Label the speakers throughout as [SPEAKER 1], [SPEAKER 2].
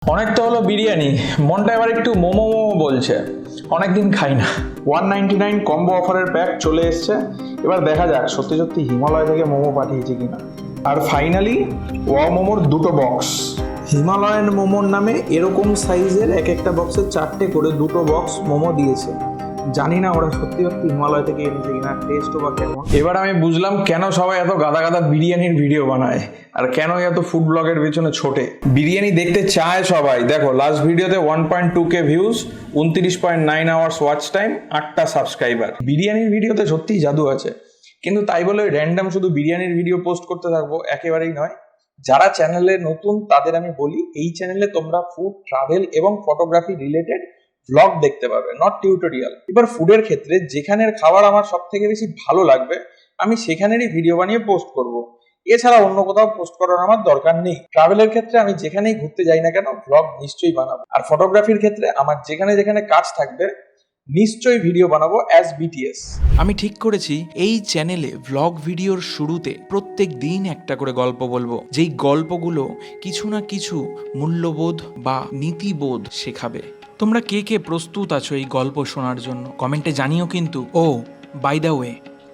[SPEAKER 1] অনেকটা হলো বিরিয়ানি, মনটা এবার একটু মোমো মোমো বলছে। অনেকদিন খাই না। 199 কম্বো অফারের প্যাক চলে এসছে। এবার দেখা যাক সত্যি সত্যি হিমালয় থেকে মোমো পাঠিয়েছে কিনা। আর ফাইনালি ওয়াও মোমোর দুটো বক্স। হিমালয়ান মোমোর নামে এরকম সাইজের এক একটা বক্সে 4টে করে দুটো বক্স মোমো দিয়েছে। জানি না ওরা সত্যি সত্যি হিমালয় থেকে এনেছে কিনা, টেস্টও বা কেমন। এবার আমি বুঝলাম কেন সবাই এত গাদা গাদা বিরিয়ানির ভিডিও বানায় আর কেন এত ফুড ব্লগের পেছনে ছোটে। বিরিয়ানি দেখতে চায় সবাই। দেখো লাস্ট ভিডিওতে 1.2K views, 29.9 hours watch time, 8টা সাবস্ক্রাইবার। বিরিয়ানির ভিডিওতে সত্যিই জাদু আছে, কিন্তু তাই বলে র্যান্ডম শুধু বিরিয়ানির ভিডিও পোস্ট করতে থাকবো একেবারেই নয়। যারা চ্যানেলে নতুন তাদের আমি বলি, এই চ্যানেলে তোমরা ফুড, ট্রাভেল এবং ফটোগ্রাফি রিলেটেড ব্লগ দেখতে পাবে, নট টিউটোরিয়াল। এবার ফুডের ক্ষেত্রে যেখানের খাবার আমার সব থেকে বেশি ভালো লাগবে আমি সেখানেরই ভিডিও বানিয়ে পোস্ট করব। এছাড়া অন্য কোথাও পোস্ট করার আমার দরকার নেই। ট্রাভেলের ক্ষেত্রে আমি যেখানেই ঘুরতে যাই না কেন ব্লগ নিশ্চয়ই বানাবো। আর ফটোগ্রাফির ক্ষেত্রে আমার যেখানে যেখানে কাজ থাকবে নিশ্চয়ই ভিডিও বানাবো অ্যাজ বিটিএস।
[SPEAKER 2] আমি ঠিক করেছি এই চ্যানেলে ভ্লগ ভিডিওর শুরুতে প্রত্যেক দিন একটা করে গল্প বলবো, যেই গল্পগুলো কিছু না কিছু মূল্যবোধ বা নীতিবোধ শেখাবে। তোমরা কে কে প্রস্তুত আছো এই গল্প শোনার জন্য কমেন্টে জানিও কিন্তু। Oh by the way,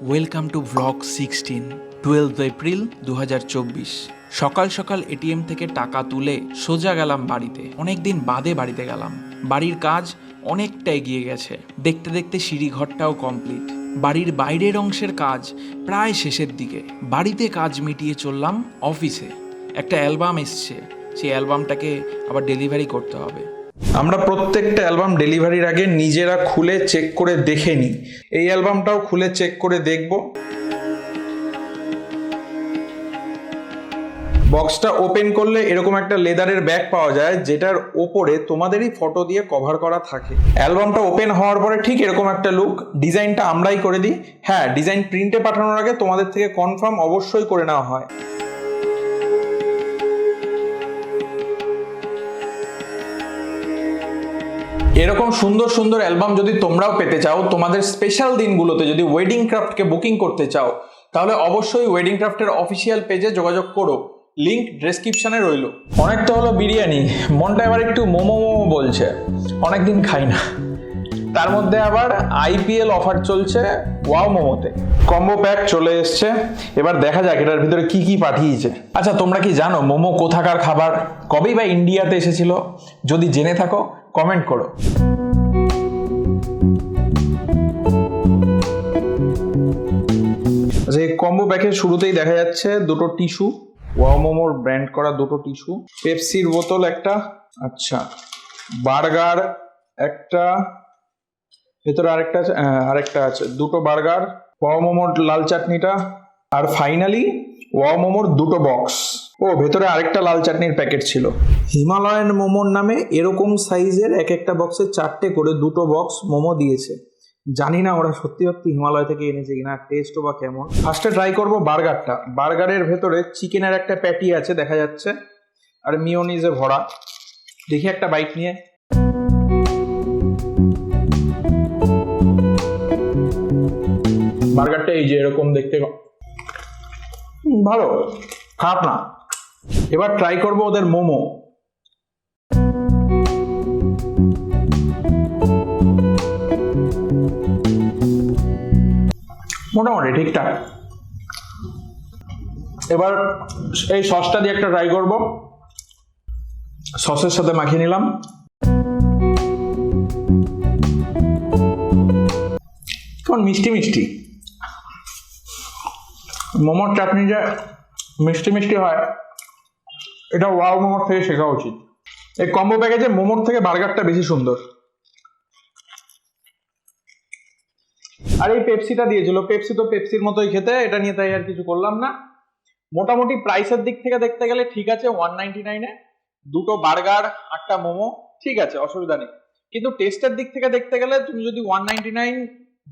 [SPEAKER 2] welcome to vlog 16, 12 April 2024। সকাল সকাল এটিএম থেকে টাকা তুলে সোজা গেলাম বাড়িতে। অনেকদিন বাদে বাড়িতে গেলাম। বাড়ির কাজ অনেকটা এগিয়ে গেছে, দেখতে দেখতে সিঁড়িঘরটাও কমপ্লিট। বাড়ির বাইরের অংশের কাজ প্রায় শেষের দিকে। বাড়িতে কাজ মিটিয়ে চললাম অফিসে। একটা অ্যালবাম এসছে, সেই অ্যালবামটাকে আবার ডেলিভারি করতে হবে।
[SPEAKER 1] আমরা প্রত্যেকটা অ্যালবাম ডেলিভারির আগে নিজেরা খুলে চেক করে দেখে নিই। এই অ্যালবামটাও খুলে চেক করে দেখব। বক্সটা ওপেন করলে এরকম একটা লেদারের ব্যাগ পাওয়া যায়, যেটার ওপরে তোমাদেরই ফটো দিয়ে কভার করা থাকে। অ্যালবামটা ওপেন হওয়ার পরে ঠিক এরকম একটা লুক। ডিজাইনটা আমরাই করে দিই। হ্যাঁ, ডিজাইন প্রিন্টে পাঠানোর আগে তোমাদের থেকে কনফার্ম অবশ্যই করে নেওয়া হয়। এরকম সুন্দর সুন্দর অ্যালবাম যদি তোমরাও পেতে চাও, তোমাদের স্পেশাল দিনগুলোতে যদি ওয়েডিং ক্রাফটকে বুকিং করতে চাও, তাহলে অবশ্যই ওয়েডিং ক্রাফটের অফিসিয়াল পেজে যোগাযোগ করো। লিংক ডেসক্রিপশনে রইল। অনেকটা হলো বিরিয়ানি, মনটা এবার একটু মোমো মোমো বলছে। অনেকদিন খাই না। তার মধ্যে আবার আইপিএল অফার চলছে ওয়াও মোমোতে। কম্বো প্যাক চলে এসছে। এবার দেখা যাক এটার ভিতরে কি কি পাঠিয়েছে। আচ্ছা, তোমরা কি জানো মোমো কোথাকার খাবার, কবেই বা ইন্ডিয়াতে এসেছিল? যদি জেনে থাকো কমেন্ট করো। আচ্ছা, এই কম্বো প্যাকের শুরুতেই দেখা যাচ্ছে দুটো টিস্যু, ওয়াও মোমোর ব্র্যান্ড করা দুটো টিস্যু, পেপসির বোতল একটা, আচ্ছা বার্গার একটা, ভেতরে আরেকটা আছে, দুটো বার্গার, ওয়াও মোমোর লাল চাটনিটা, আর ফাইনালি ওয়াও মোমোর দুটো বক্স। ও ভেতরে আরেকটা লাল চাটনির প্যাকেট ছিল। হিমালয়ান মোমোর নামে এরকম সাইজের এক একটা বক্সে 4টে করে দুটো বক্স মোমো দিয়েছে। জানি না ওরা সত্যি সত্যি হিমালয় থেকে এনেছে কিনা, টেস্টও বা কেমন। ফার্স্টে ট্রাই করব বার্গারটা। বার্গারের ভেতরে চিকেনের একটা প্যাটি আছে দেখা যাচ্ছে, আর মিওনিজে ভরা। দেখি একটা বাইট নিয়ে। বার্গারটা এই যে এরকম দেখতে, ভালো, খারাপ না। এবার ট্রাই করব ওদের মোমো। মোটামুটি ঠিকঠাক। এবার এই সসটা দিয়ে একটা ট্রাই করব। সসের সাথে মাখিয়ে নিলাম। কেমন মিষ্টি মিষ্টি। মোমোর চাটনি যে মিষ্টি মিষ্টি হয়, এটা ওয়াও মোমোর থেকে শেখা উচিত। এই কম্বো প্যাকেজে মোমোর থেকে বার্গারটা বেশি সুন্দর। আর এই পেপসিটা দিয়েছিল, পেপসি তো পেপসির মতোই খেতে, এটা নিয়ে তাই আর কিছু করলাম না। মোটামুটি প্রাইসের দিক থেকে দেখতে গেলে ঠিক আছে। 199-এ দুটো বার্গার, 8টা মোমো, ঠিক আছে, অসুবিধা নেই। কিন্তু টেস্টের দিক থেকে দেখতে গেলে তুমি যদি 199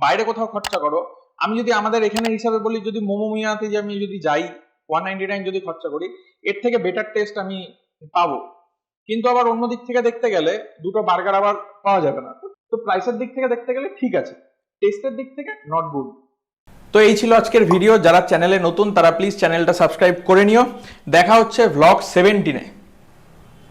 [SPEAKER 1] বাইরে কোথাও খরচা করো, আমি যদি আমাদের এখানে হিসাবে বলি, যদি মোমো মিয়াতে যে আমি যদি যাই 199 যদি খরচা করি, এর থেকে বেটার টেস্ট আমি পাবো। কিন্তু আবার অন্য দিক থেকে দেখতে গেলে দুটো বার্গার আবার পাওয়া যাবে না। তো প্রাইসের দিক থেকে দেখতে গেলে ঠিক আছে, টেস্টের দিক থেকে নট গুড। তো এই ছিল আজকের ভিডিও। যারা চ্যানেলে নতুন তারা প্লিজ চ্যানেলটা সাবস্ক্রাইব করে নিও। দেখা হচ্ছে ভ্লগ 17-এ।